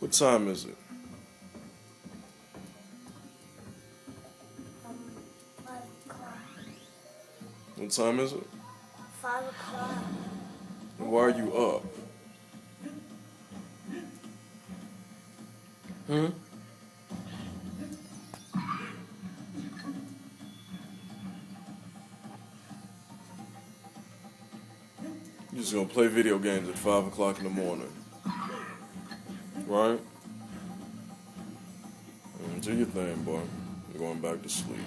What time is it? Um, 5 o'clock. What time is it? 5 o'clock. And why are you up? Hmm? You just gonna play video games at 5 o'clock in the morning, right? Do your thing, boy. I'm going back to sleep.